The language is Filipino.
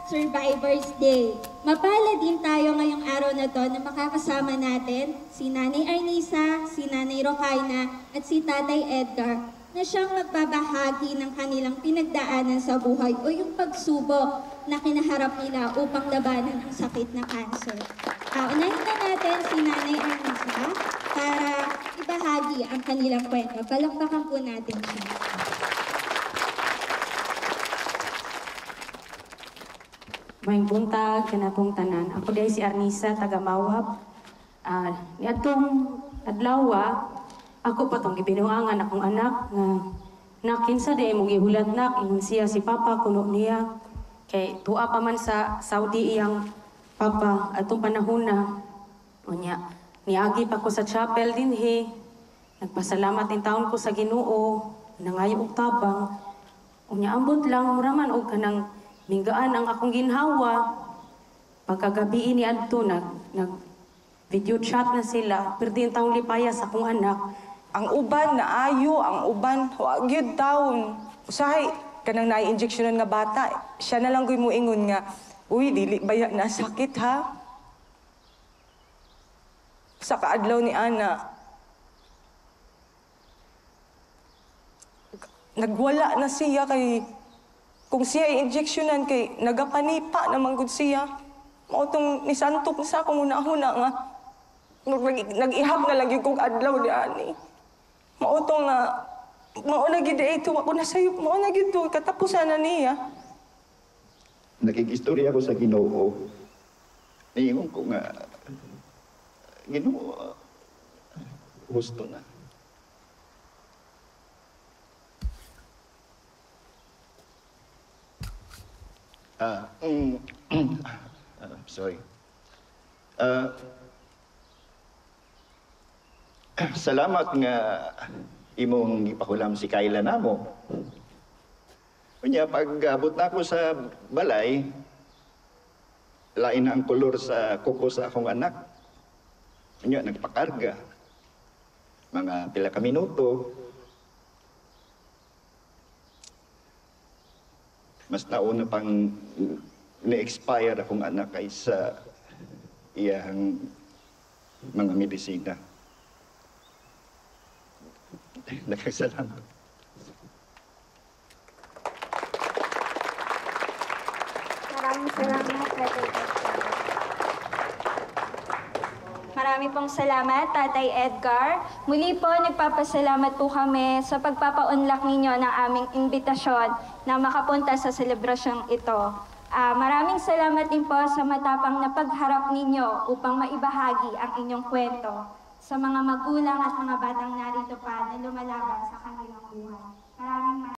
Survivors Day. Mapalad din tayo ngayong araw na to na makakasama natin si Nanay Arnisa, si Nanay Rocaina at si Tatay Edgar na siyang magbabahagi ng kanilang pinagdaanan sa buhay o yung pagsubok na kinaharap nila upang labanan ang sakit na cancer. Unahin na natin si Nanay Arnisa para ibahagi ang kanilang kwento. Palakpakan po natin siya. Maayong buntag kanatong tanan. Ako day si Arnisa taga Mawab. Niadtong adlaw ako patong gibinuangan akong anak nga nakinsa day mong gihulat nak ingon siya si papa kuno niya kay tuwa pa man sa Saudi iyang papa atong panahon na unya niagi pa ko sa chapel dinhi. Nagpasalamat din taon ko sa Ginoo nangayo og tabang unya ambot lang muraman og kanang minggaan ang akong ginhawa. Pagkagabi ni adto nag video chat na sila, perdi ang taong lipaya sa akong anak. Ang uban naayo, ang uban wa gyud taon. Usahay kanang nai-injectionan nga bata, siya na lang gyud mo ingon nga, uy dili baya na sakit ha. Sa kaadlaw ni ana. Nagwala na siya kay kung siya i-injectionan kay nagapanipa naman gud siya. Mao tong nisantok sa akong una-una nga nag-ihap na lang yung kong adlaw di ani. Mao tong mao na gid ito ako nasayop mao na gid to katapusan na niya. Nakigistorya ko sa Ginoo. Niingon ko nga Ginoo gusto na. Sorry. Salamat nga imong ipahulam si Kayla namo. Unya pag abot na ako sa balay, lain na ang kolor sa kuko sa akong anak. Unya nagpakarga. Mga pila ka minuto. Mas nauna pang na-expire akong anak kaysa iyang mga medisina. Nagkasalamat. Maraming salamat, Tatay Edgar. Marami pong salamat, Tatay Edgar. Muli po, nagpapasalamat po kami sa pagpapaunlak ninyo ng aming imbitasyon na makapunta sa selebrasyong ito. Maraming salamat din po sa matapang na pagharap ninyo upang maibahagi ang inyong kwento sa mga magulang at mga batang narito pa na lumalaban sa kanilang buhay. Maraming